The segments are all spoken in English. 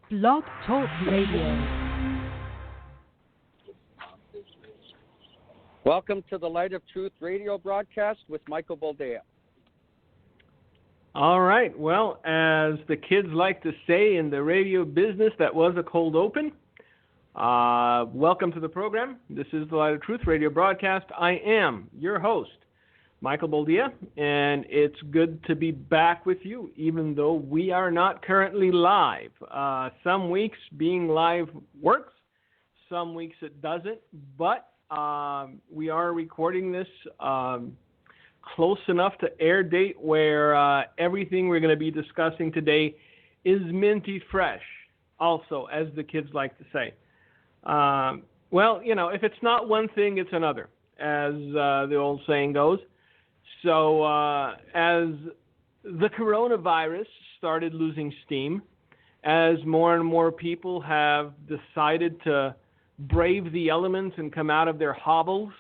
Blog Talk Radio. Welcome to the Light of Truth radio broadcast with Michael Boldea. All right. Well, as the kids like to say in the radio business, that was a cold open. Welcome to the program. This is the Light of Truth radio broadcast. I am your host, Michael Boldea, and it's good to be back with you, even though we are not currently live. Some weeks being live works, some weeks it doesn't, but we are recording this close enough to air date where everything we're going to be discussing today is minty fresh, also, as the kids like to say. Well, you know, if it's not one thing, it's another, as the old saying goes. So as the coronavirus started losing steam, as more and more people have decided to brave the elements and come out of their hovels,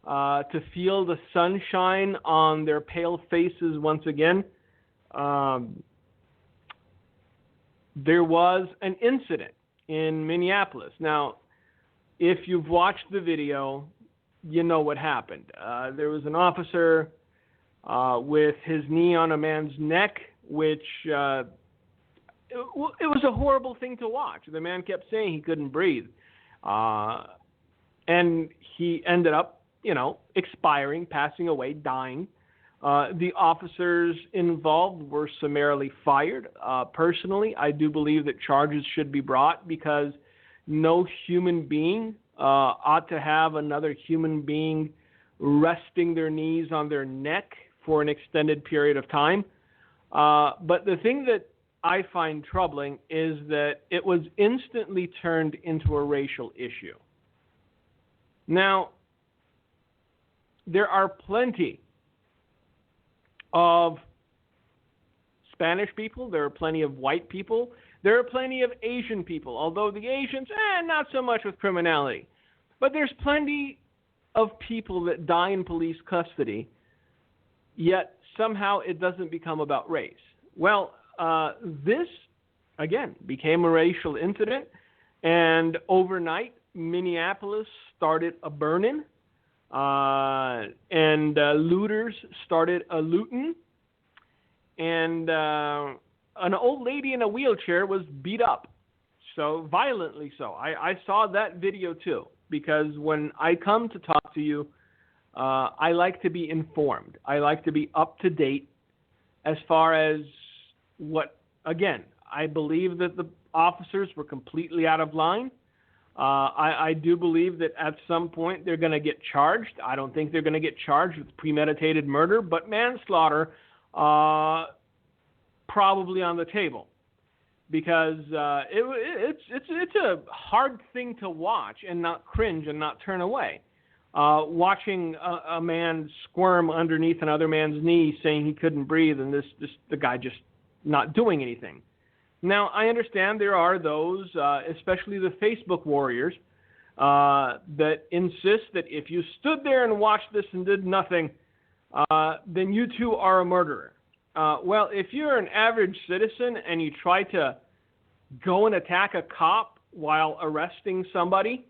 to feel the sunshine on their pale faces once again, there was an incident in Minneapolis. Now, if you've watched the video, you know what happened. There was an officer with his knee on a man's neck, which it was a horrible thing to watch. The man kept saying he couldn't breathe. And he ended up, expiring, passing away, dying. The officers involved were summarily fired. Personally, I do believe that charges should be brought because no human being ought to have another human being resting their knees on their neck for an extended period of time. But the thing that I find troubling is that it was instantly turned into a racial issue. Now, there are plenty of Spanish people, there are plenty of white people, there are plenty of Asian people, although the Asians, not so much with criminality. But there's plenty of people that die in police custody, yet somehow it doesn't become about race. Well, this, again, became a racial incident, and overnight, Minneapolis started a burning, and looters started a looting, and an old lady in a wheelchair was beat up, so violently so. I saw that video too, because when I come to talk to you, I like to be informed. I like to be up to date as far as what, again, I believe that the officers were completely out of line. I do believe that at some point they're going to get charged. I don't think they're going to get charged with premeditated murder, but manslaughter probably on the table, because it's a hard thing to watch and not cringe and not turn away. Watching a man squirm underneath another man's knee, saying he couldn't breathe, and the guy just not doing anything. Now, I understand there are those, especially the Facebook warriors, that insist that if you stood there and watched this and did nothing, then you too are a murderer. Well, if you're an average citizen and you try to go and attack a cop while arresting somebody,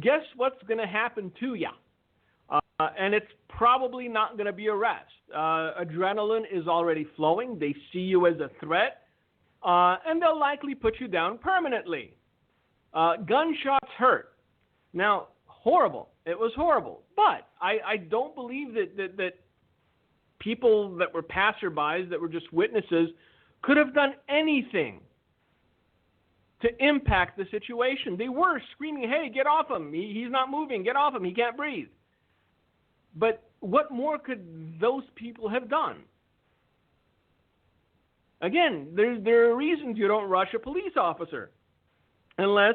guess what's going to happen to you? And it's probably not going to be arrest. Adrenaline is already flowing. They see you as a threat. And they'll likely put you down permanently. Gunshots hurt. Now, horrible. It was horrible. But I don't believe that people that were passerbys, that were just witnesses, could have done anything to impact the situation. They were screaming, hey, get off him. He's not moving. Get off him. He can't breathe. But what more could those people have done? Again, there are reasons you don't rush a police officer unless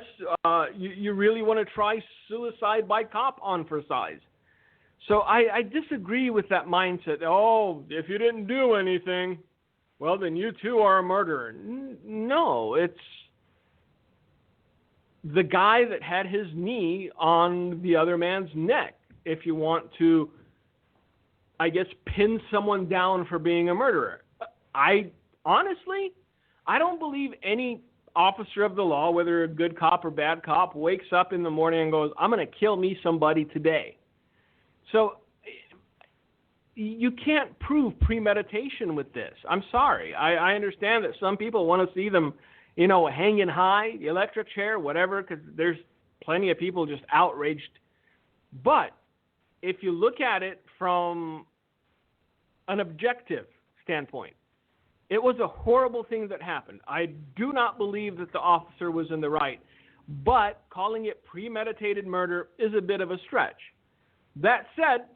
you really want to try suicide by cop on for size. So I disagree with that mindset. Oh, if you didn't do anything, well, then you too are a murderer. No, it's the guy that had his knee on the other man's neck. If you want to, I guess, pin someone down for being a murderer. Honestly, I don't believe any officer of the law, whether a good cop or bad cop, wakes up in the morning and goes, I'm going to kill me somebody today. So you can't prove premeditation with this. I'm sorry. I understand that some people want to see them, hanging high, the electric chair, whatever, because there's plenty of people just outraged. But if you look at it from an objective standpoint, it was a horrible thing that happened. I do not believe that the officer was in the right, but calling it premeditated murder is a bit of a stretch. That said,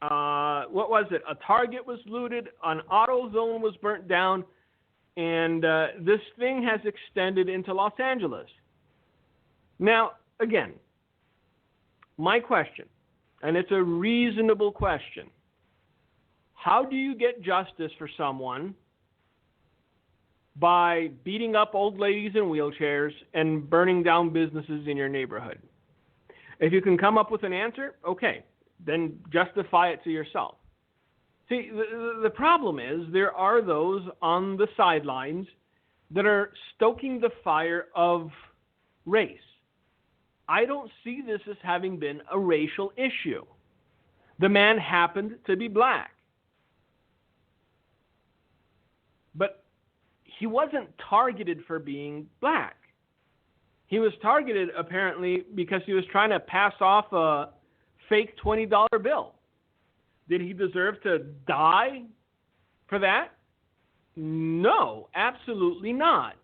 what was it? A Target was looted, an AutoZone was burnt down, and this thing has extended into Los Angeles. Now, again, my question, and it's a reasonable question, how do you get justice for someone by beating up old ladies in wheelchairs and burning down businesses in your neighborhood? If you can come up with an answer, okay, then justify it to yourself. See, the problem is there are those on the sidelines that are stoking the fire of race. I don't see this as having been a racial issue. The man happened to be black. But he wasn't targeted for being black. He was targeted, apparently, because he was trying to pass off a fake $20 bill. Did he deserve to die for that? No, absolutely not.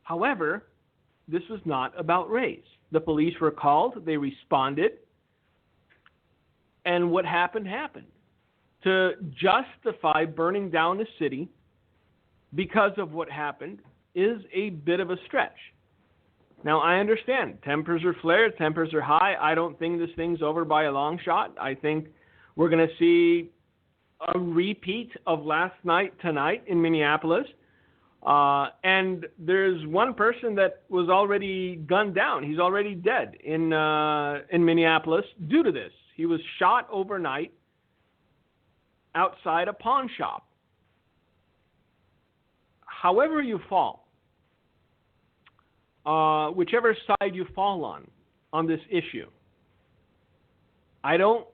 However, this was not about race. The police were called, they responded, and what happened, happened. To justify burning down a city because of what happened is a bit of a stretch. Now, I understand. Tempers are flared. Tempers are high. I don't think this thing's over by a long shot. I think we're going to see a repeat of last night tonight in Minneapolis. And there's one person that was already gunned down. He's already dead in Minneapolis due to this. He was shot overnight outside a pawn shop. However you fall, whichever side you fall on this issue, I don't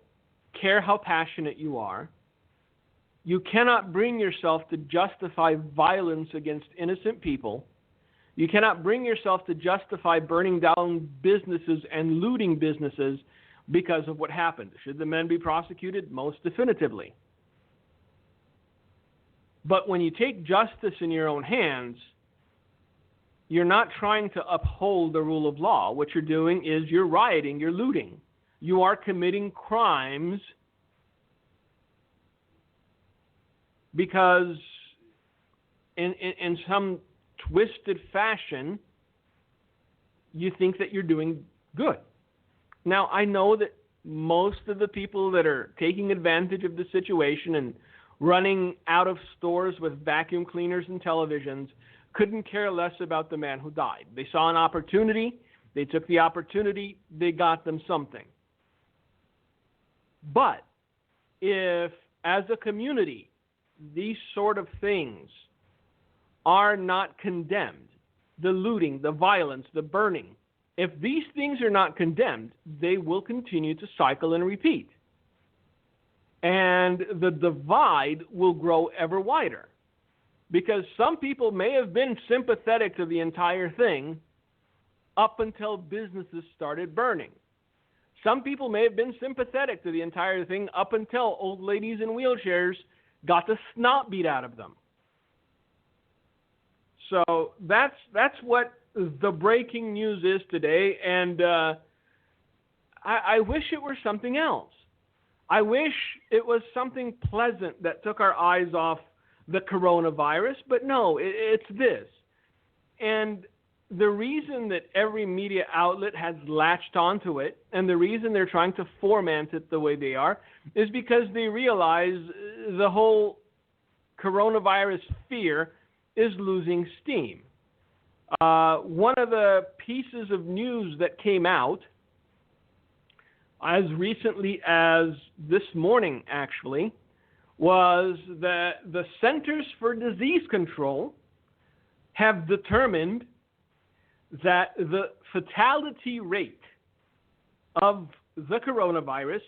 care how passionate you are. You cannot bring yourself to justify violence against innocent people. You cannot bring yourself to justify burning down businesses and looting businesses because of what happened. Should the men be prosecuted? Most definitively. But when you take justice in your own hands, you're not trying to uphold the rule of law. What you're doing is you're rioting, you're looting. You are committing crimes because in some twisted fashion, you think that you're doing good. Now, I know that most of the people that are taking advantage of the situation and running out of stores with vacuum cleaners and televisions couldn't care less about the man who died. They saw an opportunity. They took the opportunity. They got them something. But if, as a community, these sort of things are not condemned, the looting, the violence, the burning, if these things are not condemned, they will continue to cycle and repeat. And the divide will grow ever wider. Because some people may have been sympathetic to the entire thing up until businesses started burning. Some people may have been sympathetic to the entire thing up until old ladies in wheelchairs got the snot beat out of them. So that's what the breaking news is today, and I wish it were something else. I wish it was something pleasant that took our eyes off the coronavirus, but no, it's this. And the reason that every media outlet has latched onto it, and the reason they're trying to format it the way they are, is because they realize the whole coronavirus fear is losing steam. One of the pieces of news that came out as recently as this morning, actually, was that the Centers for Disease Control have determined that the fatality rate of the coronavirus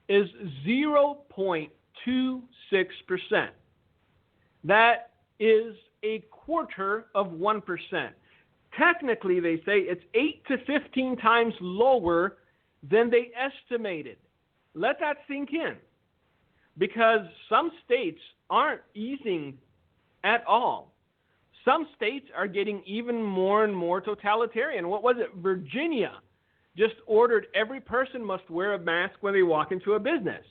is 0.26%. That is a quarter of 1%. Technically, they say it's 8 to 15 times lower than they estimated. Let that sink in, because some states aren't easing at all. Some states are getting even more and more totalitarian. What was it? Virginia just ordered every person must wear a mask when they walk into a business.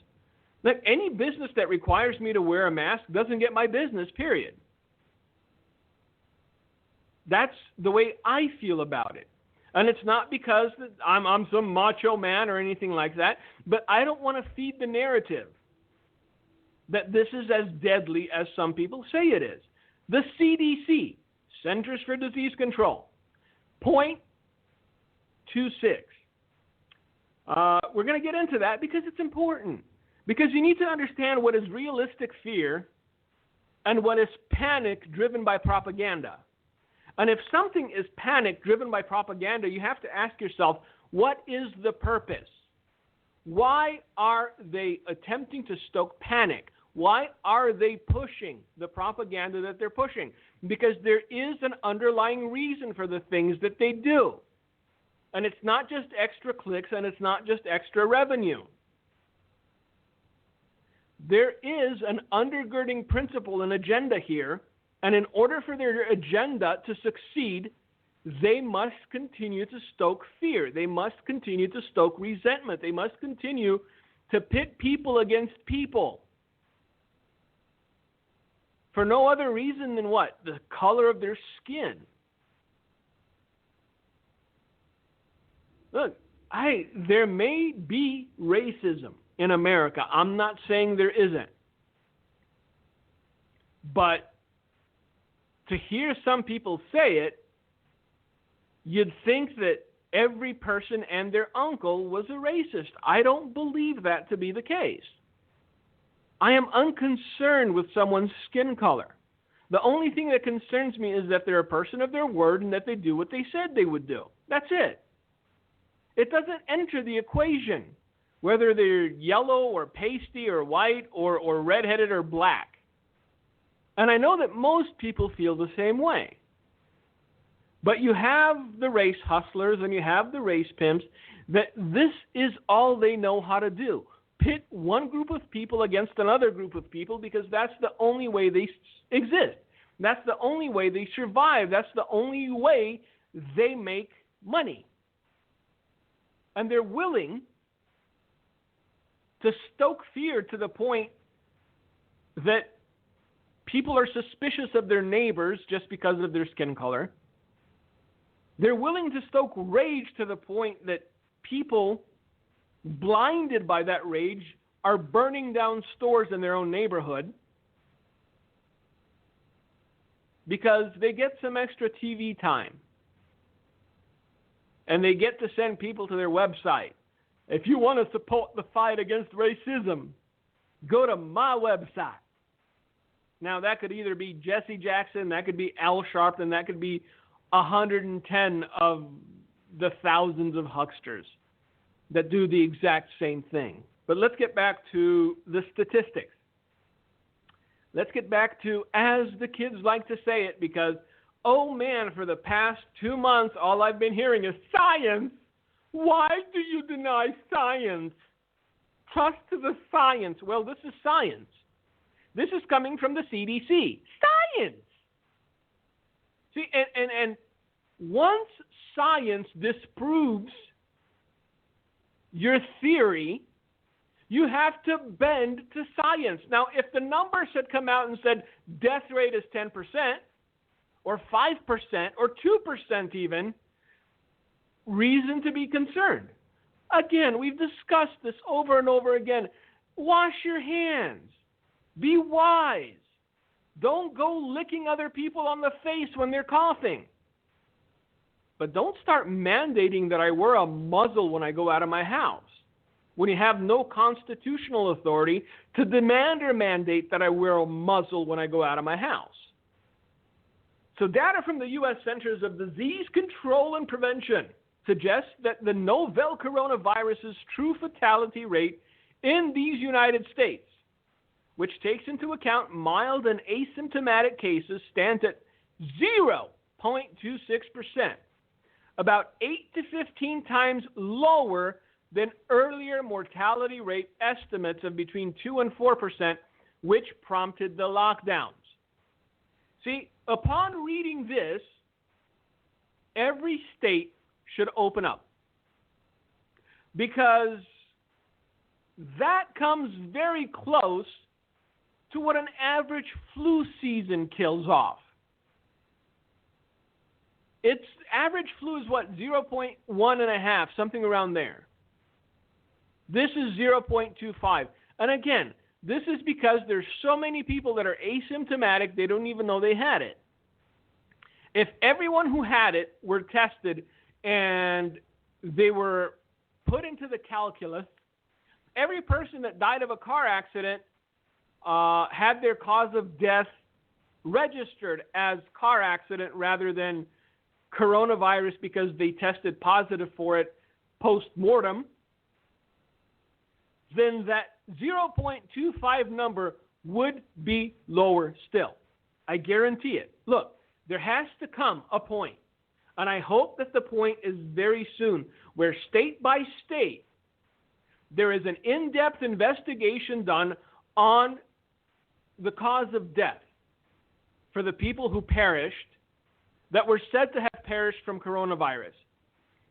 Like, any business that requires me to wear a mask doesn't get my business, period. That's the way I feel about it. And it's not because I'm some macho man or anything like that, but I don't want to feed the narrative that this is as deadly as some people say it is. The CDC, Centers for Disease Control, 0.26. We're going to get into that because it's important. Because you need to understand what is realistic fear and what is panic driven by propaganda. And if something is panic driven by propaganda, you have to ask yourself, what is the purpose? Why are they attempting to stoke panic? Why are they pushing the propaganda that they're pushing? Because there is an underlying reason for the things that they do. And it's not just extra clicks, and it's not just extra revenue. There is an undergirding principle and agenda here, and in order for their agenda to succeed, they must continue to stoke fear. They must continue to stoke resentment. They must continue to pit people against people. For no other reason than what? The color of their skin. Look, there may be racism in America. I'm not saying there isn't. But to hear some people say it, you'd think that every person and their uncle was a racist. I don't believe that to be the case. I am unconcerned with someone's skin color. The only thing that concerns me is that they're a person of their word and that they do what they said they would do. That's it. It doesn't enter the equation whether they're yellow or pasty or white or redheaded or black. And I know that most people feel the same way. But you have the race hustlers and you have the race pimps that this is all they know how to do. Pit one group of people against another group of people because that's the only way they exist. That's the only way they survive. That's the only way they make money. And they're willing to stoke fear to the point that people are suspicious of their neighbors just because of their skin color. They're willing to stoke rage to the point that people blinded by that rage are burning down stores in their own neighborhood because they get some extra TV time. And they get to send people to their website. If you want to support the fight against racism, go to my website. Now, that could either be Jesse Jackson, that could be Al Sharpton, that could be 110 of the thousands of hucksters that do the exact same thing. But let's get back to the statistics. Let's get back to, as the kids like to say it, because, oh man, for the past 2 months, all I've been hearing is science. Why do you deny science? Trust the science. Well, this is science. This is coming from the CDC. Science! See, and once science disproves your theory, you have to bend to science. Now, if the numbers had come out and said death rate is 10%, or 5%, or 2% even, reason to be concerned. Again, we've discussed this over and over again. Wash your hands. Be wise. Don't go licking other people on the face when they're coughing. But don't start mandating that I wear a muzzle when I go out of my house, when you have no constitutional authority to demand or mandate that I wear a muzzle when I go out of my house. So data from the U.S. Centers of Disease Control and Prevention suggests that the novel coronavirus's true fatality rate in these United States, which takes into account mild and asymptomatic cases, stands at 0.26%, about 8 to 15 times lower than earlier mortality rate estimates of between 2 and 4%, which prompted the lockdowns. See, upon reading this, every state should open up, because that comes very close to what an average flu season kills off. Its average flu is what, 0.1.5, something around there. This is 0.25. And again, this is because there's so many people that are asymptomatic, they don't even know they had it. If everyone who had it were tested and they were put into the calculus, every person that died of a car accident had their cause of death registered as car accident rather than coronavirus because they tested positive for it post-mortem, then that 0.25 number would be lower still. I guarantee it. Look, there has to come a point, and I hope that the point is very soon, where state by state there is an in-depth investigation done on the cause of death for the people who perished, that were said to have perished from coronavirus.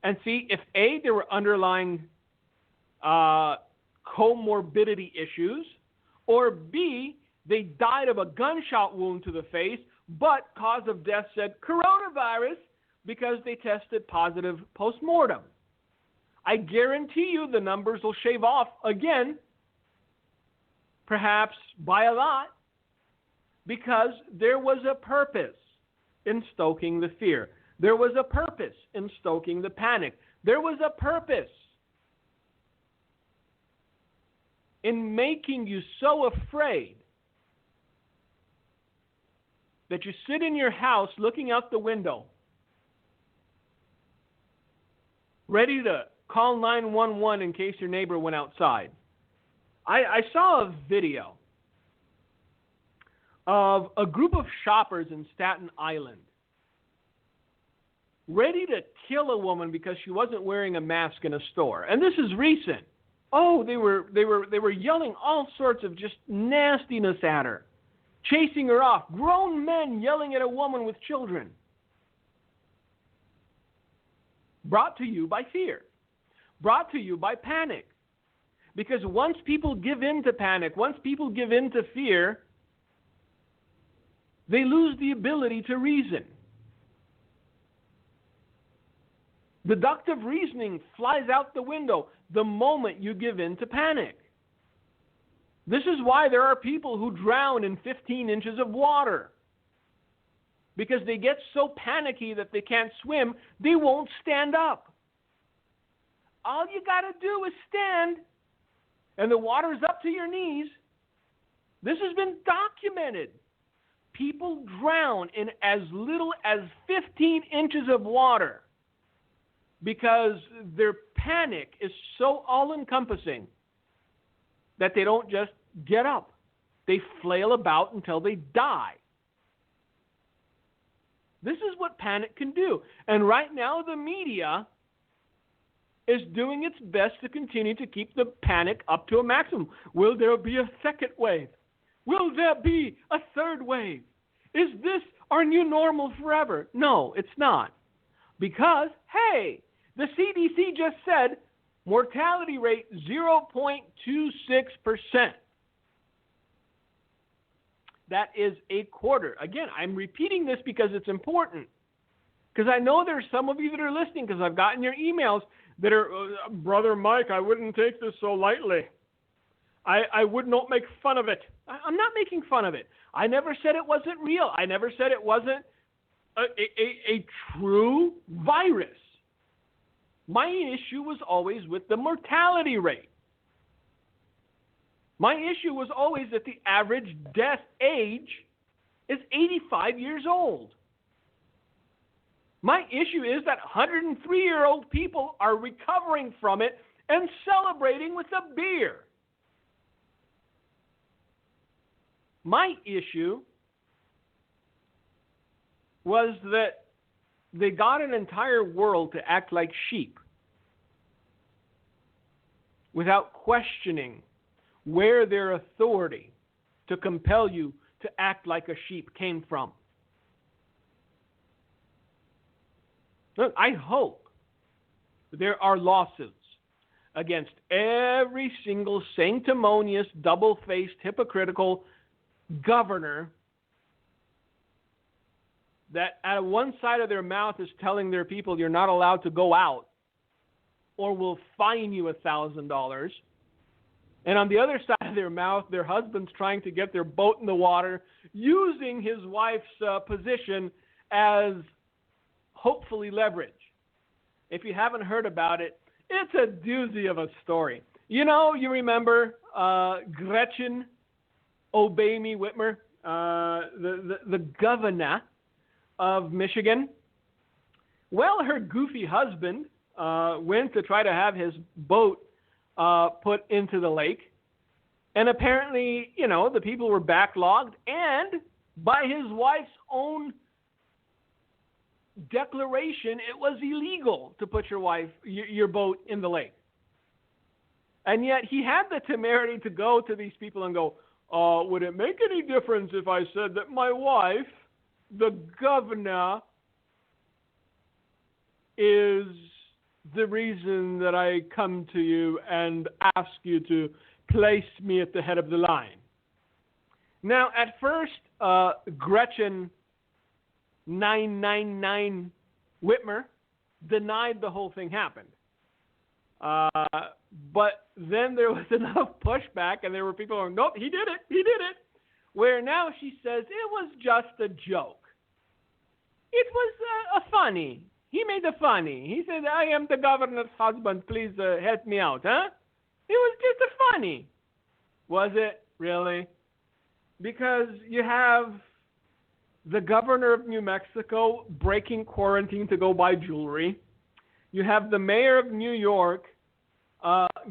And see if A, there were underlying comorbidity issues, or B, they died of a gunshot wound to the face, but cause of death said coronavirus because they tested positive post-mortem. I guarantee you the numbers will shave off again, perhaps by a lot, because there was a purpose in stoking the fear. There was a purpose in stoking the panic. There was a purpose in making you so afraid that you sit in your house looking out the window, ready to call 911 in case your neighbor went outside. I saw a video of a group of shoppers in Staten Island ready to kill a woman because she wasn't wearing a mask in a store. And this is recent. Oh, they were yelling all sorts of just nastiness at her, chasing her off. Grown men yelling at a woman with children. Brought to you by fear. Brought to you by panic. Because once people give in to panic, once people give in to fear, they lose the ability to reason. Deductive reasoning flies out the window the moment you give in to panic. This is why there are people who drown in 15 inches of water. Because they get so panicky that they can't swim, they won't stand up. All you got to do is stand, and the water's up to your knees. This has been documented. People drown in as little as 15 inches of water because their panic is so all-encompassing that they don't just get up. They flail about until they die. This is what panic can do. And right now, the media is doing its best to continue to keep the panic up to a maximum. Will there be a second wave? Will there be a third wave? Is this our new normal forever? No, it's not. Because, hey, the CDC just said mortality rate 0.26%. That is a quarter. Again, I'm repeating this because it's important. Because I know there's some of you that are listening, because I've gotten your emails that are, Brother Mike, I wouldn't take this so lightly. I would not make fun of it. I'm not making fun of it. I never said it wasn't real. I never said it wasn't a true virus. My issue was always with the mortality rate. My issue was always that the average death age is 85 years old. My issue is that 103-year-old people are recovering from it and celebrating with a beer. My issue was that they got an entire world to act like sheep without questioning where their authority to compel you to act like a sheep came from. Look, I hope there are lawsuits against every single sanctimonious, double-faced, hypocritical governor that at one side of their mouth is telling their people you're not allowed to go out or we'll fine you $1,000. And on the other side of their mouth, their husband's trying to get their boat in the water using his wife's position as hopefully leverage. If you haven't heard about it, it's a doozy of a story. You know, you remember Gretchen Obey Me Whitmer, the governor of Michigan? Well, her goofy husband went to try to have his boat put into the lake. And apparently, you know, the people were backlogged. And by his wife's own declaration, it was illegal to put your boat in the lake. And yet he had the temerity to go to these people and go, would it make any difference if I said that my wife, the governor, is the reason that I come to you and ask you to place me at the head of the line? Now, at first, Gretchen 999 Whitmer denied the whole thing happened. But then there was enough pushback, and there were people going, nope, he did it. Where now she says it was just a joke. It was a funny. He made it funny. He said, I am the governor's husband. Please help me out, huh? It was just a funny. Was it? Really? Because you have the governor of New Mexico breaking quarantine to go buy jewelry. You have the mayor of New York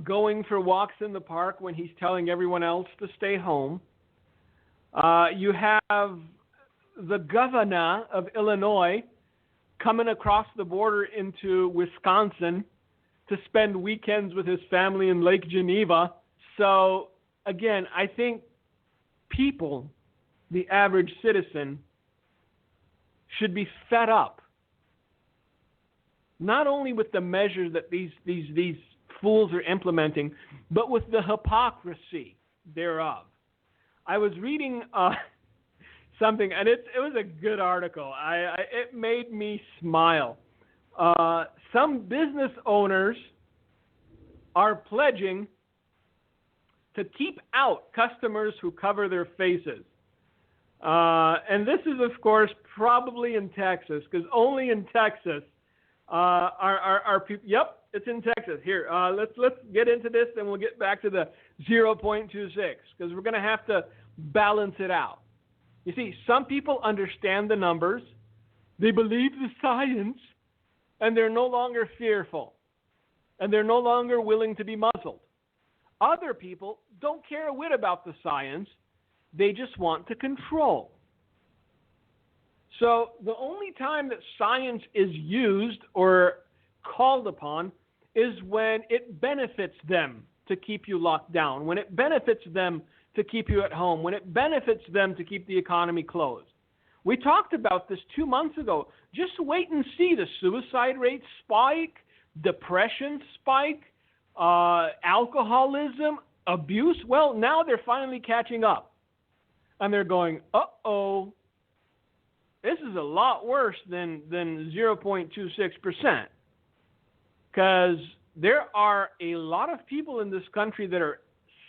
going for walks in the park when he's telling everyone else to stay home. You have the governor of Illinois coming across the border into Wisconsin to spend weekends with his family in Lake Geneva. So, again, I think people, the average citizen, should be fed up, not only with the measures that these fools are implementing, but with the hypocrisy thereof. I was reading something, and it was a good article. It made me smile. Some business owners are pledging to keep out customers who cover their faces. And this is, of course, probably in Texas, because only in Texas are people. Yep, it's in Texas. Here, let's get into this, and we'll get back to the 0.26, because we're going to have to balance it out. You see, some people understand the numbers, they believe the science, and they're no longer fearful, and they're no longer willing to be muzzled. Other people don't care a whit about the science. They just want to control. So the only time that science is used or called upon is when it benefits them to keep you locked down, when it benefits them to keep you at home, when it benefits them to keep the economy closed. We talked about this 2 months ago. Just wait and see the suicide rate spike, depression spike, alcoholism, abuse. Well, now they're finally catching up. And they're going, uh-oh, this is a lot worse than 0.26%. Because there are a lot of people in this country that are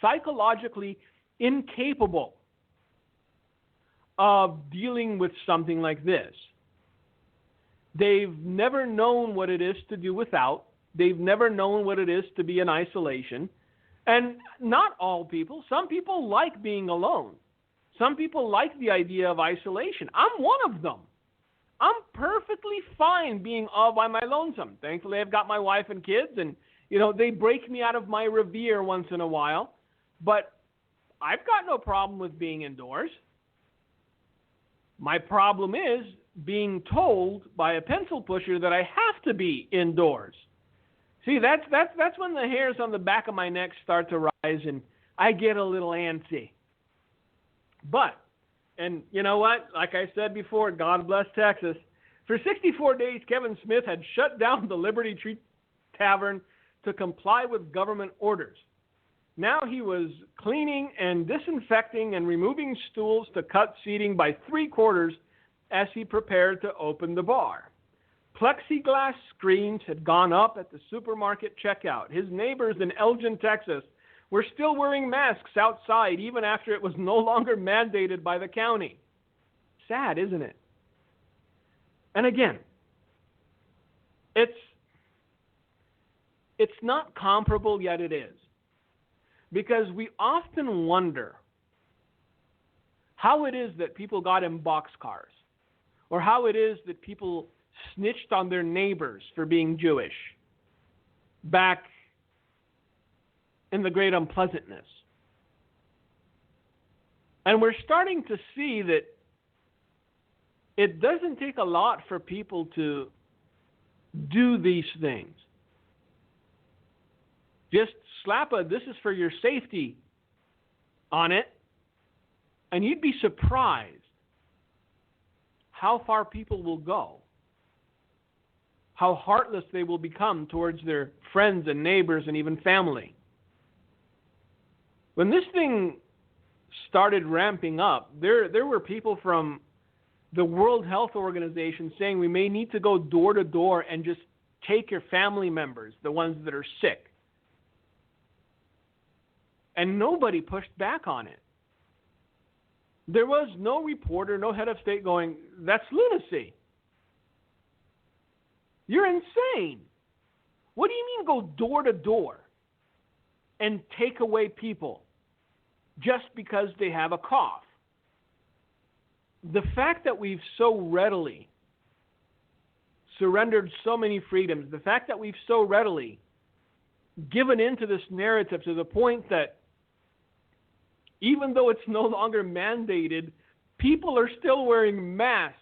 psychologically incapable of dealing with something like this. They've never known what it is to do without. They've never known what it is to be in isolation. And not all people. Some people like being alone. Some people like the idea of isolation. I'm one of them. I'm perfectly perfectly fine being all by my lonesome. Thankfully, I've got my wife and kids, and, you know, they break me out of my reverie once in a while. But I've got no problem with being indoors. My problem is being told by a pencil pusher that I have to be indoors. See, that's when the hairs on the back of my neck start to rise and I get a little antsy. But, and you know what? Like I said before, God bless Texas. For 64 days, Kevin Smith had shut down the Liberty Tree Tavern to comply with government orders. Now he was cleaning and disinfecting and removing stools to cut seating by 3/4 as he prepared to open the bar. Plexiglass screens had gone up at the supermarket checkout. His neighbors in Elgin, Texas, were still wearing masks outside even after it was no longer mandated by the county. Sad, isn't it? And again, it's not comparable, yet it is. Because we often wonder how it is that people got in boxcars, or how it is that people snitched on their neighbors for being Jewish back in the Great Unpleasantness. And we're starting to see that it doesn't take a lot for people to do these things. Just slap a "this is for your safety" on it, and you'd be surprised how far people will go, how heartless they will become towards their friends and neighbors and even family. When this thing started ramping up, there were people from the World Health Organization saying we may need to go door to door and just take your family members, the ones that are sick. And nobody pushed back on it. There was no reporter, no head of state going, "That's lunacy. You're insane. What do you mean go door to door and take away people just because they have a cough?" The fact that we've so readily surrendered so many freedoms, the fact that we've so readily given into this narrative to the point that even though it's no longer mandated, people are still wearing masks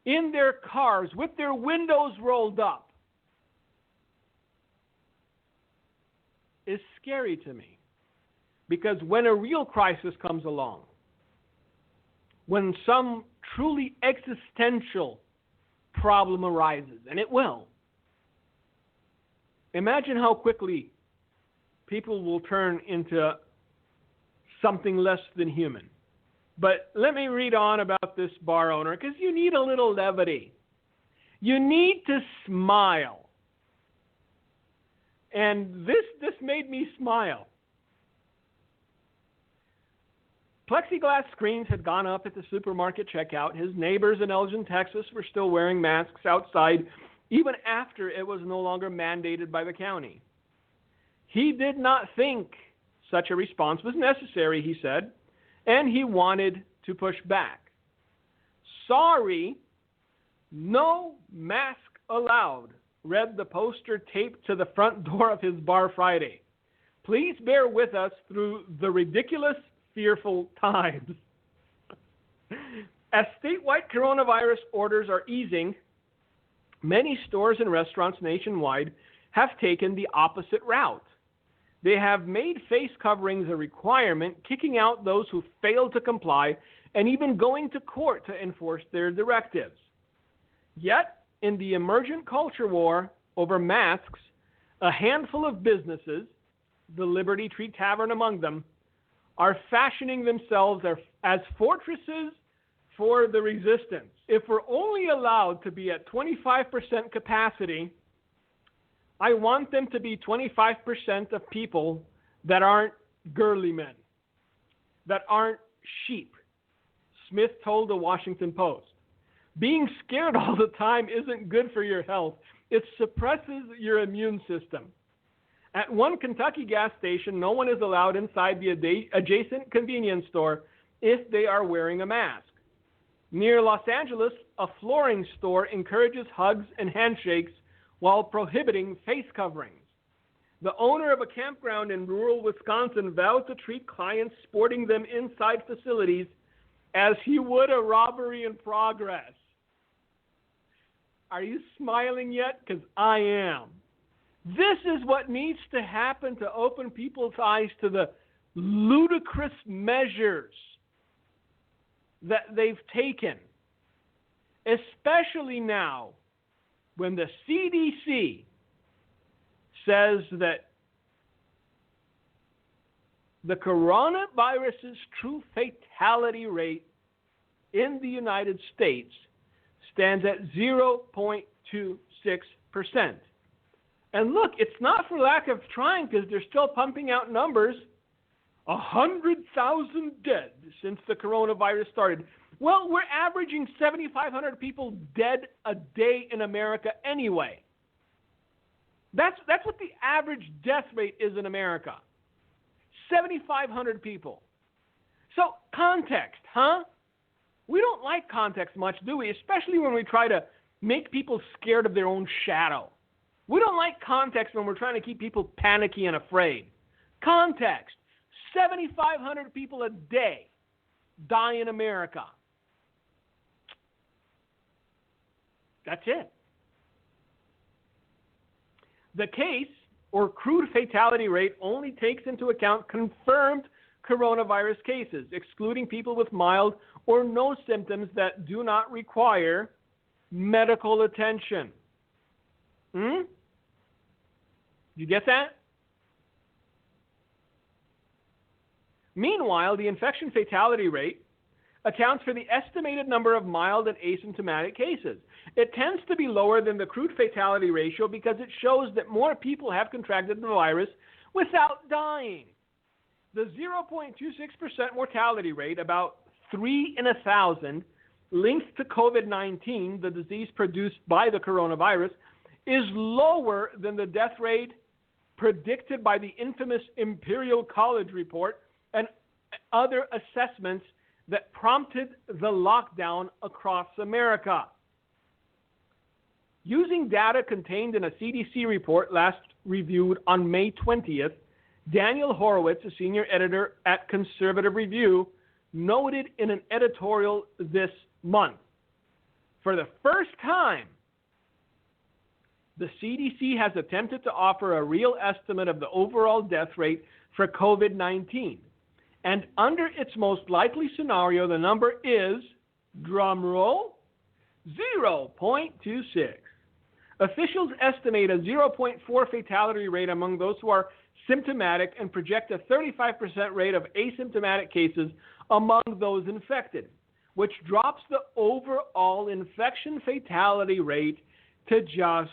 in their cars with their windows rolled up, is scary to me. Because when a real crisis comes along, when some truly existential problem arises, and it will, imagine how quickly people will turn into something less than human. But let me read on about this bar owner, because you need a little levity. You need to smile. And this made me smile. Plexiglass screens had gone up at the supermarket checkout. His neighbors in Elgin, Texas were still wearing masks outside, even after it was no longer mandated by the county. He did not think such a response was necessary, he said, and he wanted to push back. "Sorry, no mask allowed," read the poster taped to the front door of his bar Friday. "Please bear with us through the ridiculous, fearful times." As statewide coronavirus orders are easing, many stores and restaurants nationwide have taken the opposite route. They have made face coverings a requirement, kicking out those who fail to comply and even going to court to enforce their directives. Yet, in the emergent culture war over masks, a handful of businesses, the Liberty Tree Tavern among them, are fashioning themselves as fortresses for the resistance. If we're only allowed to be at 25% capacity, I want them to be 25% of people that aren't girly men, that aren't sheep, Smith told the Washington Post. Being scared all the time isn't good for your health. It suppresses your immune system. At one Kentucky gas station, no one is allowed inside the adjacent convenience store if they are wearing a mask. Near Los Angeles, a flooring store encourages hugs and handshakes while prohibiting face coverings. The owner of a campground in rural Wisconsin vowed to treat clients sporting them inside facilities as he would a robbery in progress. Are you smiling yet? Because I am. This is what needs to happen to open people's eyes to the ludicrous measures that they've taken, especially now when the CDC says that the coronavirus's true fatality rate in the United States stands at 0.26%. And look, it's not for lack of trying, because they're still pumping out numbers. 100,000 dead since the coronavirus started. Well, we're averaging 7,500 people dead a day in America anyway. That's what the average death rate is in America. 7,500 people. So context, huh? We don't like context much, do we? Especially when we try to make people scared of their own shadow. We don't like context when we're trying to keep people panicky and afraid. Context. 7,500 people a day die in America. That's it. The case, or crude fatality rate, only takes into account confirmed coronavirus cases, excluding people with mild or no symptoms that do not require medical attention. You get that? Meanwhile, the infection fatality rate accounts for the estimated number of mild and asymptomatic cases. It tends to be lower than the crude fatality ratio because it shows that more people have contracted the virus without dying. The 0.26% mortality rate, about 3 in 1,000, linked to COVID-19, the disease produced by the coronavirus, is lower than the death rate predicted by the infamous Imperial College report and other assessments that prompted the lockdown across America. Using data contained in a CDC report last reviewed on May 20th, Daniel Horowitz, a senior editor at Conservative Review, noted in an editorial this month, for the first time, the CDC has attempted to offer a real estimate of the overall death rate for COVID-19. And under its most likely scenario, the number is, drum roll, 0.26. Officials estimate a 0.4 fatality rate among those who are symptomatic and project a 35% rate of asymptomatic cases among those infected, which drops the overall infection fatality rate to just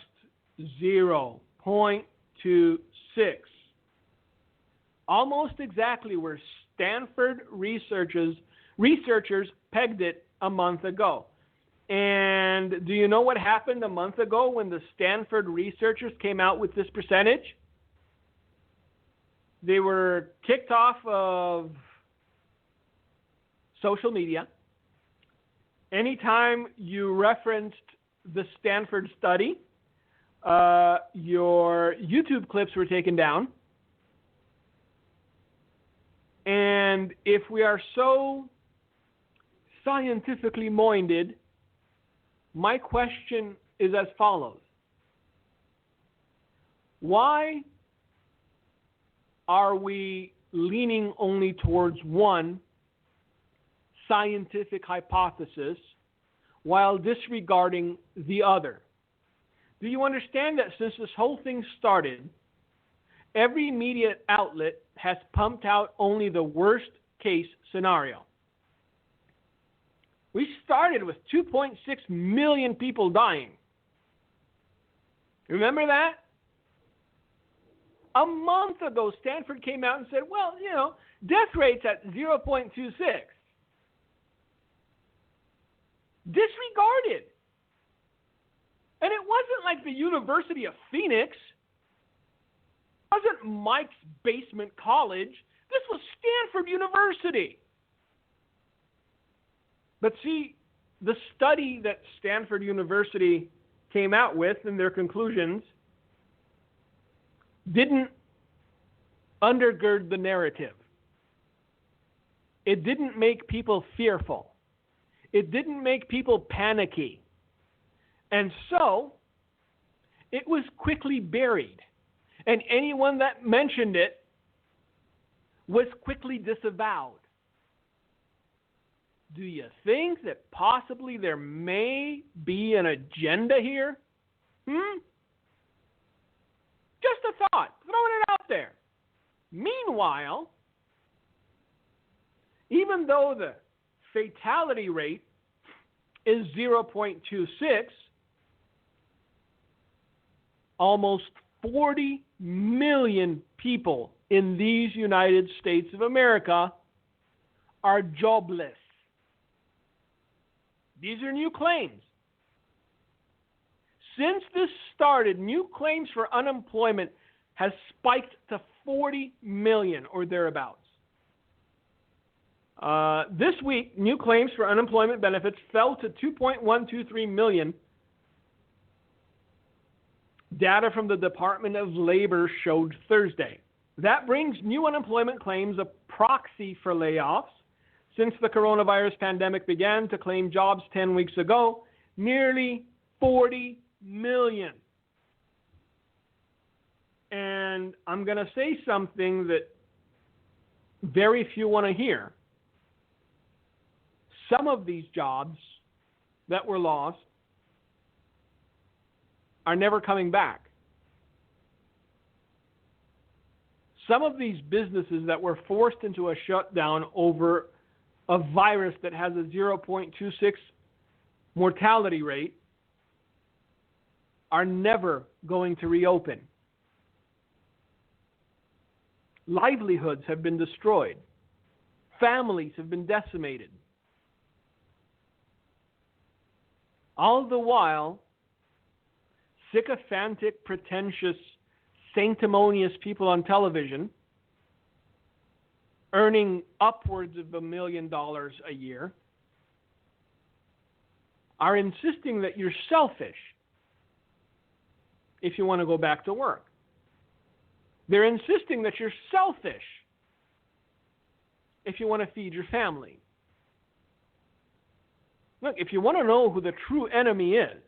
0.26. Almost exactly where Stanford researchers pegged it a month ago. And do you know what happened a month ago when the Stanford researchers came out with this percentage? They were kicked off of social media. Anytime you referenced the Stanford study, your YouTube clips were taken down. And if we are so scientifically minded, my question is as follows. Why are we leaning only towards one scientific hypothesis while disregarding the other? Do you understand that since this whole thing started, every media outlet has pumped out only the worst case scenario? We started with 2.6 million people dying. Remember that? A month ago, Stanford came out and said, well, death rate's at 0.26. Disregarded. And it wasn't like the University of Phoenix. It wasn't Mike's basement college. This was Stanford University. But see, the study that Stanford University came out with in their conclusions didn't undergird the narrative. It didn't make people fearful. It didn't make people panicky. And so, it was quickly buried. And anyone that mentioned it was quickly disavowed. Do you think that possibly there may be an agenda here? Just a thought, throwing it out there. Meanwhile, even though the fatality rate is 0.26, almost 40 million people in these United States of America are jobless. These are new claims. Since this started, new claims for unemployment has spiked to 40 million or thereabouts. This week, new claims for unemployment benefits fell to 2.123 million. Data from the Department of Labor showed Thursday. That brings new unemployment claims a proxy for layoffs since the coronavirus pandemic began to claim jobs 10 weeks ago, nearly 40 million. And I'm going to say something that very few want to hear. Some of these jobs that were lost are never coming back. Some of these businesses that were forced into a shutdown over a virus that has a 0.26 mortality rate are never going to reopen. Livelihoods have been destroyed. Families have been decimated. All the while, sycophantic, pretentious, sanctimonious people on television earning upwards of $1 million a year are insisting that you're selfish if you want to go back to work. They're insisting that you're selfish if you want to feed your family. Look, if you want to know who the true enemy is,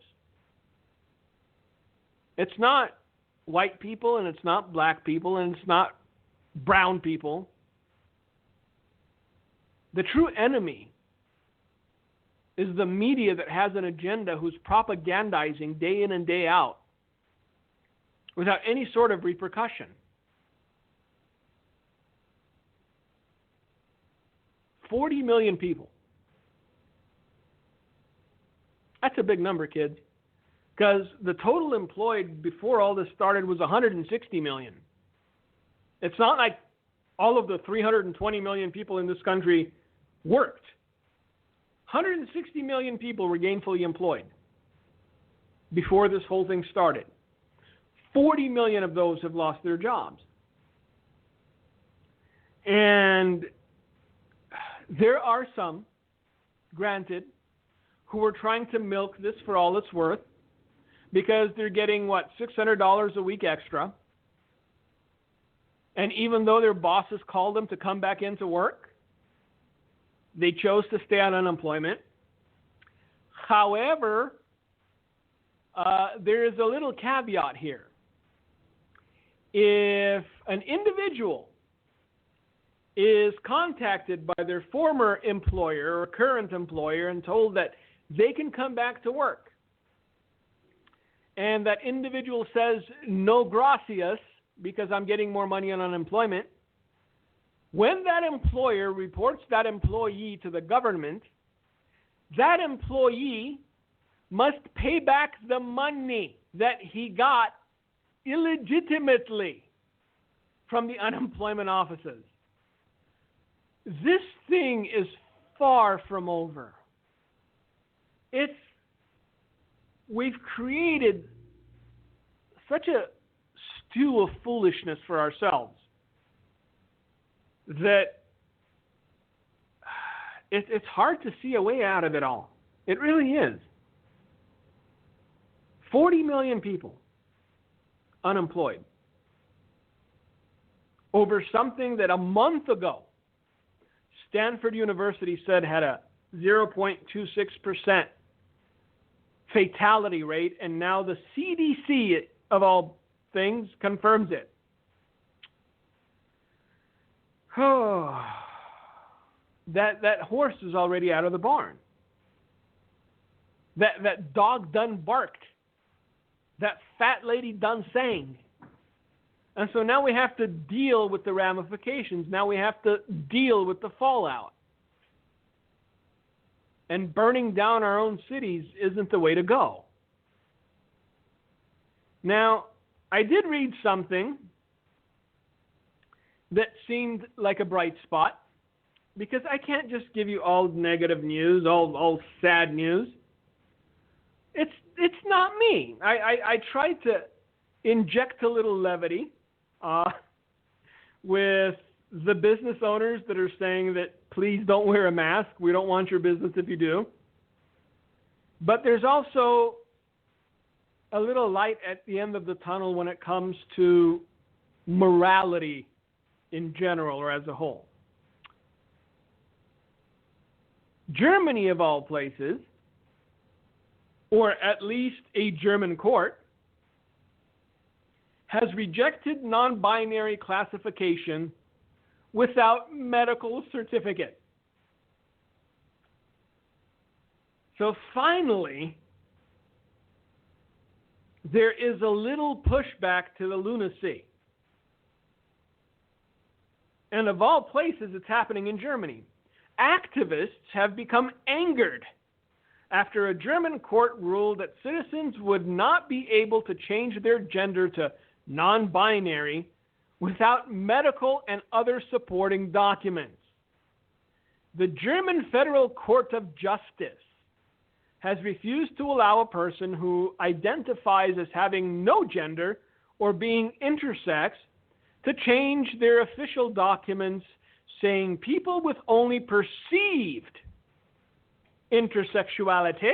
it's not white people, and it's not black people, and it's not brown people. The true enemy is the media that has an agenda who's propagandizing day in and day out without any sort of repercussion. 40 million people. That's a big number, kids. Because the total employed before all this started was 160 million. It's not like all of the 320 million people in this country worked. 160 million people were gainfully employed before this whole thing started. 40 million of those have lost their jobs. And there are some, granted, who are trying to milk this for all it's worth because they're getting, $600 a week extra. And even though their bosses called them to come back into work, they chose to stay on unemployment. However, there is a little caveat here. If an individual is contacted by their former employer or current employer and told that they can come back to work, and that individual says, no gracias, because I'm getting more money on unemployment, when that employer reports that employee to the government, that employee must pay back the money that he got illegitimately from the unemployment offices. This thing is far from over. We've created such a stew of foolishness for ourselves that it's hard to see a way out of it all. It really is. 40 million people unemployed over something that a month ago Stanford University said had a 0.26% fatality rate, and now the CDC, of all things, confirms it. Oh, that horse is already out of the barn. That dog done barked. That fat lady done sang. And so now we have to deal with the ramifications. Now we have to deal with the fallout. And burning down our own cities isn't the way to go. Now, I did read something that seemed like a bright spot, because I can't just give you all negative news, all sad news. It's not me. I tried to inject a little levity with the business owners that are saying that please don't wear a mask. We don't want your business if you do. But there's also a little light at the end of the tunnel when it comes to morality in general or as a whole. Germany, of all places, or at least a German court, has rejected non-binary classification without medical certificate. So finally, there is a little pushback to the lunacy. And of all places, it's happening in Germany. Activists have become angered after a German court ruled that citizens would not be able to change their gender to non-binary without medical and other supporting documents. The German Federal Court of Justice has refused to allow a person who identifies as having no gender or being intersex to change their official documents, saying people with only perceived intersexuality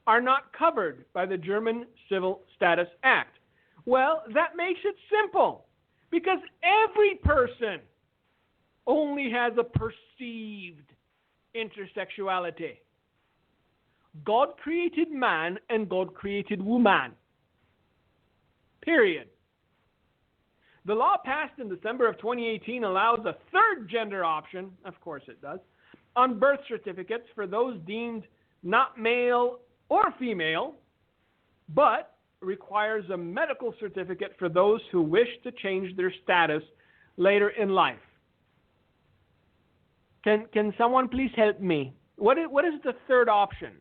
are not covered by the German Civil Status Act. Well, that makes it simple, because every person only has a perceived intersexuality. God created man and God created woman. Period. The law passed in December of 2018 allows a third gender option, of course it does, on birth certificates for those deemed not male or female, but requires a medical certificate for those who wish to change their status later in life. Can someone please help me? What is the third option?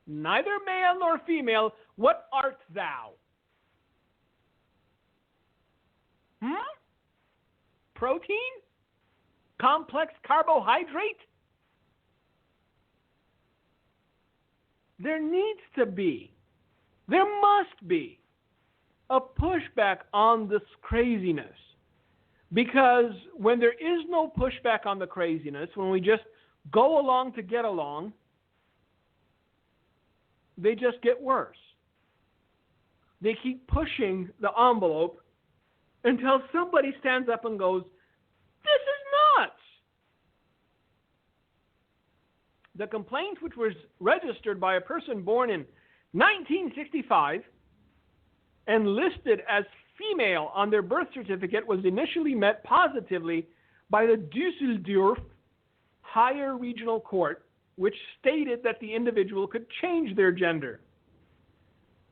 Neither male nor female, what art thou? Protein? Complex carbohydrate? There needs to be, there must be, a pushback on this craziness. Because when there is no pushback on the craziness, when we just go along to get along, they just get worse. They keep pushing the envelope until somebody stands up and goes, "This is nuts." The complaint, which was registered by a person born in 1965 and listed as female on their birth certificate, was initially met positively by the Düsseldorf Higher Regional Court, which stated that the individual could change their gender.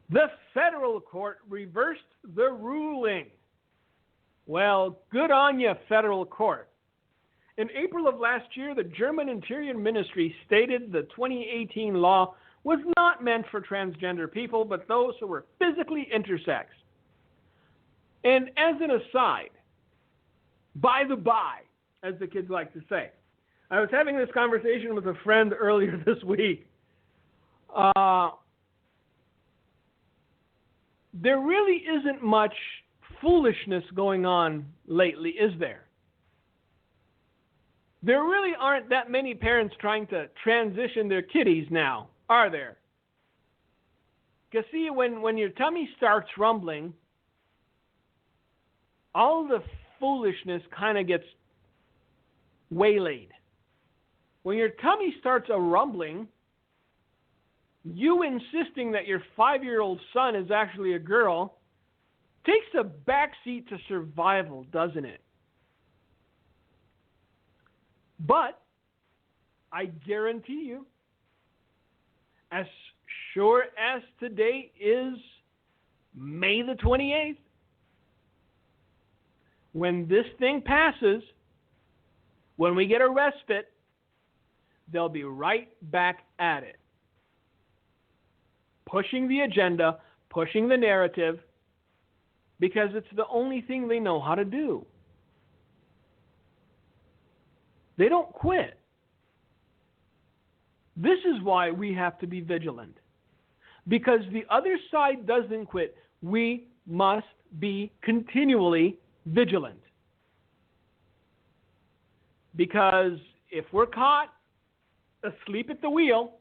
The federal court reversed the ruling. Well, good on you, federal court. In April of last year, the German Interior Ministry stated the 2018 law was not meant for transgender people, but those who were physically intersex. And as an aside, by the by, as the kids like to say, I was having this conversation with a friend earlier this week. There really isn't much foolishness going on lately, is there? There really aren't that many parents trying to transition their kiddies now, are there? Because see, when your tummy starts rumbling, all the foolishness kind of gets waylaid. When your tummy starts a rumbling, you insisting that your 5-year-old son is actually a girl takes a backseat to survival, doesn't it? But I guarantee you, as sure as today is May the 28th, when this thing passes, when we get a respite, they'll be right back at it. Pushing the agenda, pushing the narrative, because it's the only thing they know how to do. They don't quit. This is why we have to be vigilant. Because the other side doesn't quit. We must be continually vigilant. Because if we're caught asleep at the wheel,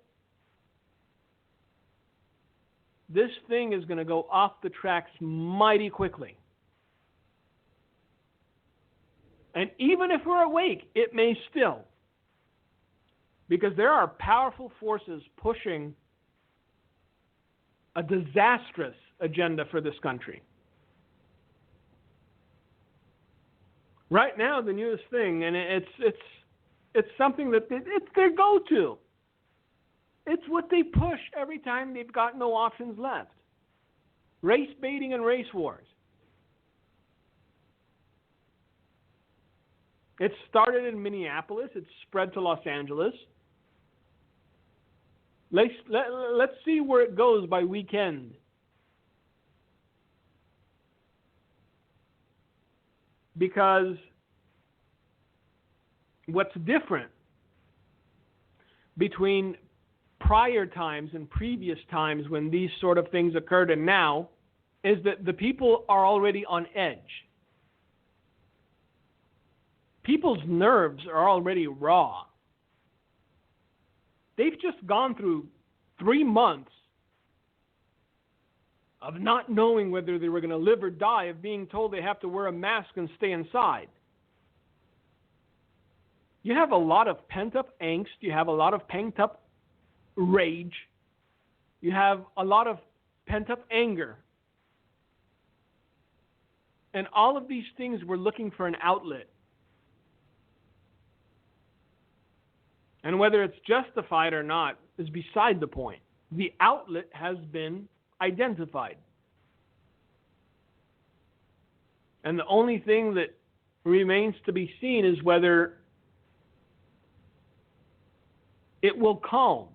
this thing is going to go off the tracks mighty quickly. And even if we're awake, it may still. Because there are powerful forces pushing a disastrous agenda for this country. Right now, the newest thing, and it's something that it's their go-to. It's what they push every time they've got no options left. Race baiting and race wars. It started in Minneapolis. It's spread to Los Angeles. Let's see where it goes by weekend. Because what's different between prior times and previous times when these sort of things occurred and now is that the people are already on edge. People's nerves are already raw. They've just gone through 3 months of not knowing whether they were going to live or die, of being told they have to wear a mask and stay inside. You have a lot of pent-up angst. You have a lot of pent-up rage. You have a lot of pent-up anger. And all of these things were looking for an outlet. And whether it's justified or not is beside the point. The outlet has been identified. And the only thing that remains to be seen is whether it will calm.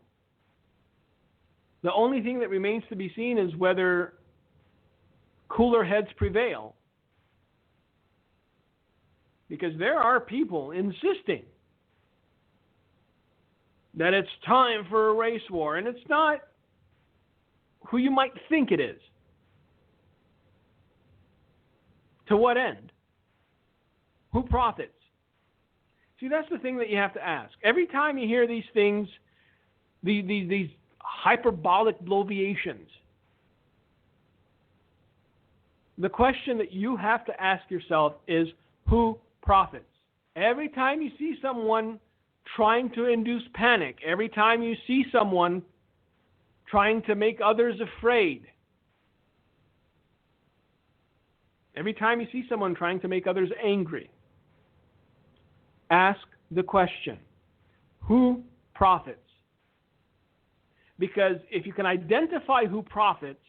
The only thing that remains to be seen is whether cooler heads prevail. Because there are people insisting that it's time for a race war, and it's not who you might think it is. To what end? Who profits? See, that's the thing that you have to ask. Every time you hear these things, these hyperbolic bloviations, the question that you have to ask yourself is, who profits? Every time you see someone trying to induce panic, every time you see someone trying to make others afraid, every time you see someone trying to make others angry, ask the question, who profits? Because if you can identify who profits,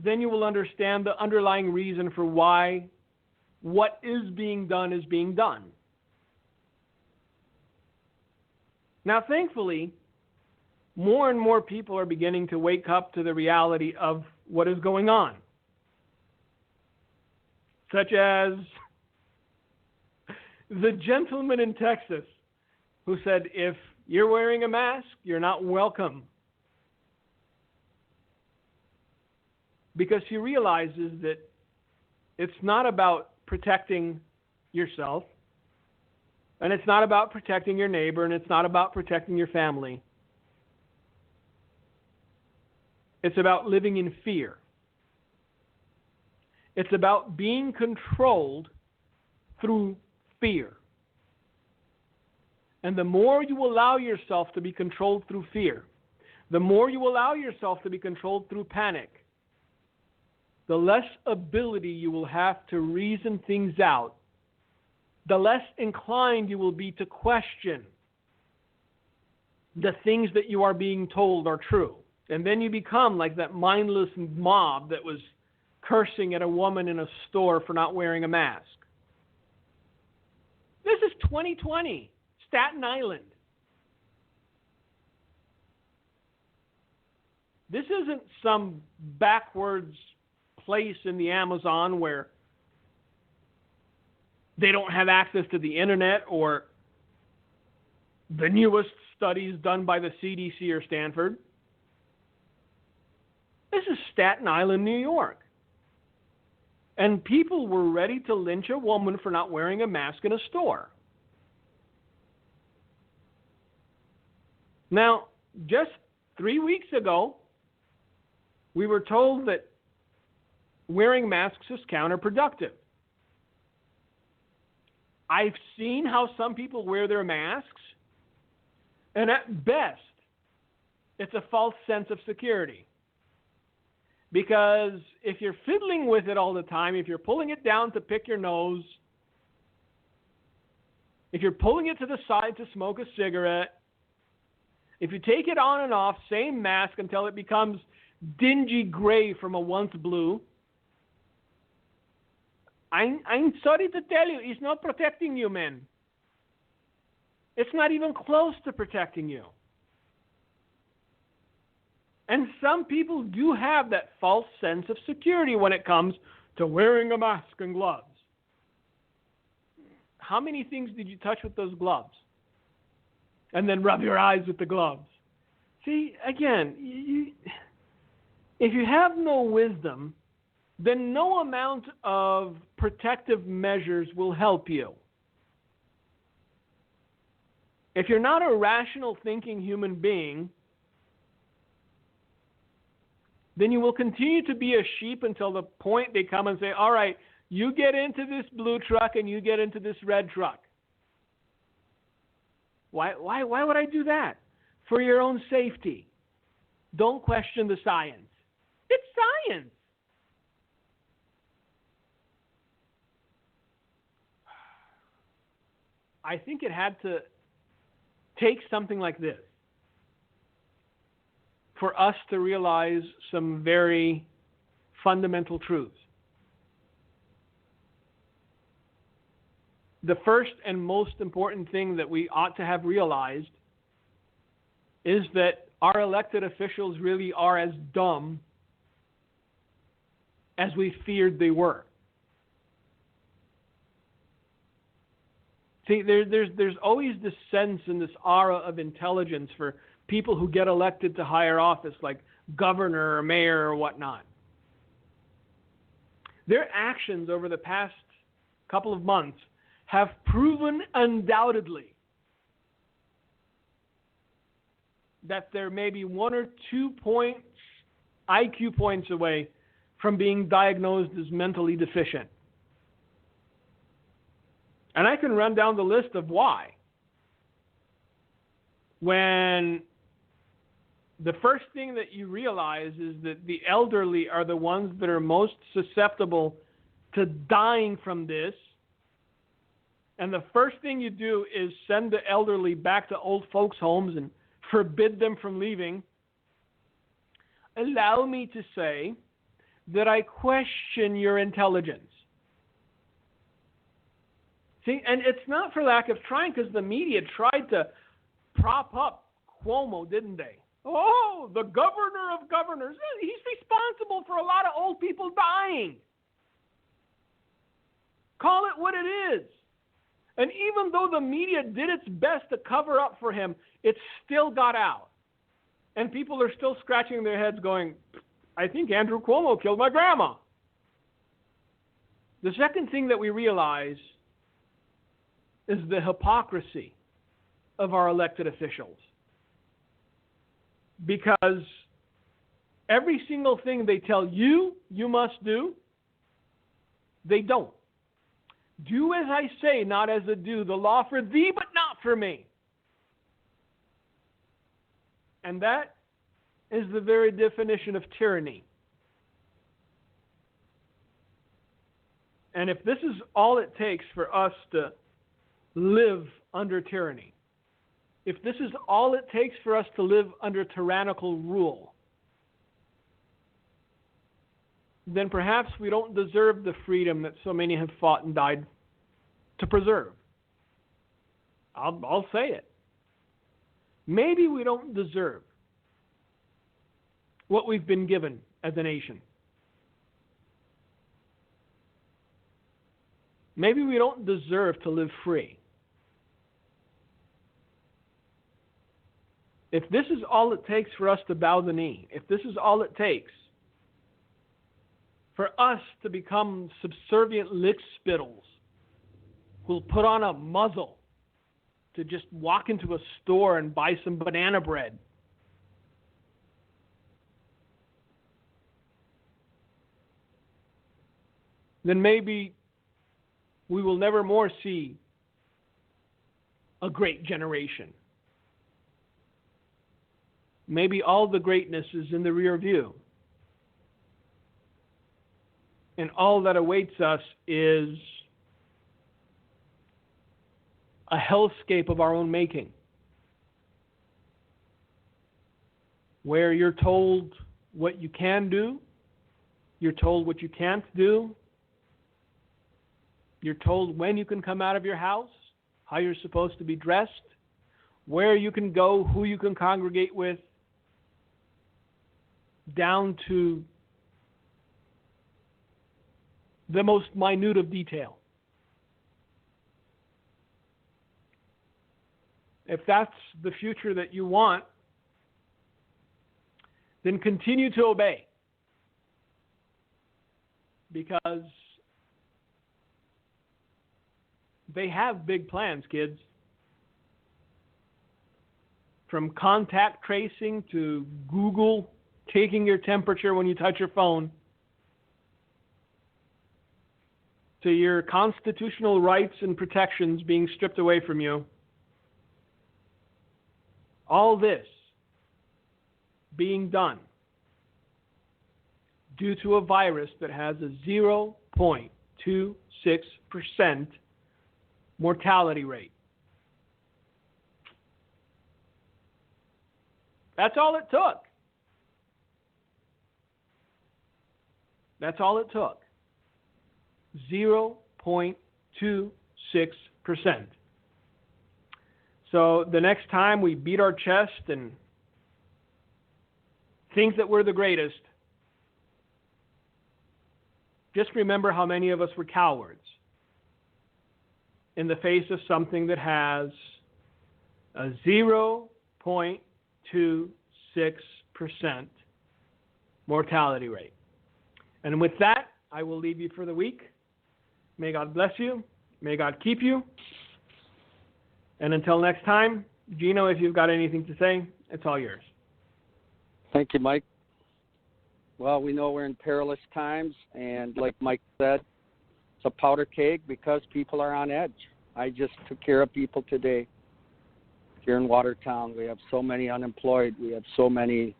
then you will understand the underlying reason for why what is being done is being done. Now, thankfully, more and more people are beginning to wake up to the reality of what is going on. Such as the gentleman in Texas who said, if you're wearing a mask, you're not welcome. Because he realizes that it's not about protecting yourself. And it's not about protecting your neighbor, and it's not about protecting your family. It's about living in fear. It's about being controlled through fear. And the more you allow yourself to be controlled through fear, the more you allow yourself to be controlled through panic, the less ability you will have to reason things out, the less inclined you will be to question the things that you are being told are true. And then you become like that mindless mob that was cursing at a woman in a store for not wearing a mask. This is 2020, Staten Island. This isn't some backwards place in the Amazon where they don't have access to the internet or the newest studies done by the CDC or Stanford. This is Staten Island, New York. And people were ready to lynch a woman for not wearing a mask in a store. Now, just 3 weeks ago, we were told that wearing masks is counterproductive. I've seen how some people wear their masks, and at best, it's a false sense of security. Because if you're fiddling with it all the time, if you're pulling it down to pick your nose, if you're pulling it to the side to smoke a cigarette, if you take it on and off, same mask until it becomes dingy gray from a once blue, I'm sorry to tell you, it's not protecting you, man. It's not even close to protecting you. And some people do have that false sense of security when it comes to wearing a mask and gloves. How many things did you touch with those gloves? And then rub your eyes with the gloves. See, again, if you have no wisdom, then no amount of protective measures will help you. If you're not a rational thinking human being, then you will continue to be a sheep until the point they come and say, all right, you get into this blue truck and you get into this red truck. Why would I do that? For your own safety. Don't question the science. It's science. I think it had to take something like this for us to realize some very fundamental truths. The first and most important thing that we ought to have realized is that our elected officials really are as dumb as we feared they were. See, there's always this sense and this aura of intelligence for people who get elected to higher office, like governor or mayor or whatnot. Their actions over the past couple of months have proven undoubtedly that they're maybe 1 or 2 points, IQ points away from being diagnosed as mentally deficient. And I can run down the list of why. When the first thing that you realize is that the elderly are the ones that are most susceptible to dying from this. And the first thing you do is send the elderly back to old folks' homes and forbid them from leaving. Allow me to say that I question your intelligence. See, and it's not for lack of trying, because the media tried to prop up Cuomo, didn't they? Oh, the governor of governors. He's responsible for a lot of old people dying. Call it what it is. And even though the media did its best to cover up for him, it still got out. And people are still scratching their heads going, I think Andrew Cuomo killed my grandma. The second thing that we realize is the hypocrisy of our elected officials. Because every single thing they tell you, you must do, they don't. Do as I say, not as I do, the law for thee, but not for me. And that is the very definition of tyranny. And if this is all it takes for us to live under tyranny, if this is all it takes for us to live under tyrannical rule, then perhaps we don't deserve the freedom that so many have fought and died to preserve. I'll say it. Maybe we don't deserve what we've been given as a nation. Maybe we don't deserve to live free. If this is all it takes for us to bow the knee, if this is all it takes for us to become subservient lickspittles who'll put on a muzzle to just walk into a store and buy some banana bread, then maybe we will never more see a great generation. Maybe all the greatness is in the rear view. And all that awaits us is a hellscape of our own making, where you're told what you can do, you're told what you can't do, you're told when you can come out of your house, how you're supposed to be dressed, where you can go, who you can congregate with, down to the most minute of detail. If that's the future that you want, then continue to obey. Because they have big plans, kids. From contact tracing to Google taking your temperature when you touch your phone, to your constitutional rights and protections being stripped away from you. All this being done due to a virus that has a 0.26% mortality rate. That's all it took. That's all it took. 0.26%. So the next time we beat our chest and think that we're the greatest, just remember how many of us were cowards in the face of something that has a 0.26% mortality rate. And with that, I will leave you for the week. May God bless you. May God keep you. And until next time, Gino, if you've got anything to say, it's all yours. Thank you, Mike. Well, we know we're in perilous times, and like Mike said, it's a powder keg because people are on edge. I just took care of people today here in Watertown. We have so many unemployed. We have so many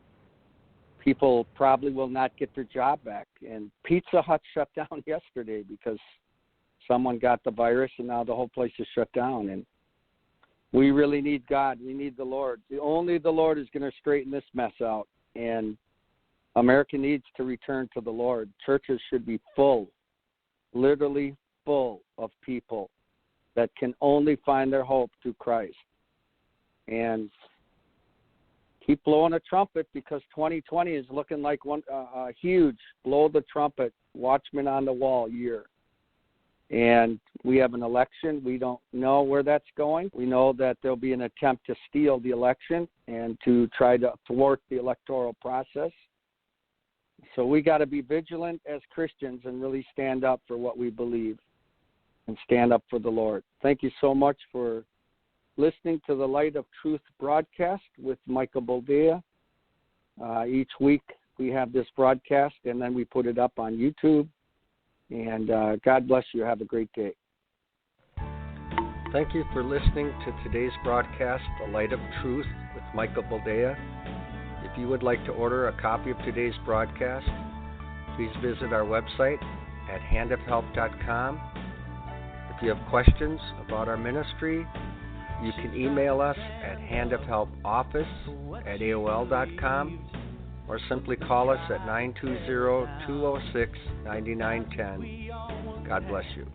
people probably will not get their job back. And Pizza Hut shut down yesterday because someone got the virus, and now the whole place is shut down. And we really need God. We need the Lord. Only the Lord is going to straighten this mess out. And America needs to return to the Lord. Churches should be full, literally full of people that can only find their hope through Christ. And keep blowing a trumpet, because 2020 is looking like a huge blow the trumpet, watchman on the wall year. And we have an election. We don't know where that's going. We know that there'll be an attempt to steal the election and to try to thwart the electoral process. So we got to be vigilant as Christians and really stand up for what we believe. and stand up for the Lord. Thank you so much for listening to the Light of Truth broadcast with Michael Boldea. Each week we have this broadcast, and then we put it up on YouTube. And God bless you. Have a great day. Thank you for listening to today's broadcast, The Light of Truth with Michael Boldea. If you would like to order a copy of today's broadcast, please visit our website at handofhelp.com. If you have questions about our ministry, you can email us at handofhelpoffice@aol.com or simply call us at 920-206-9910. God bless you.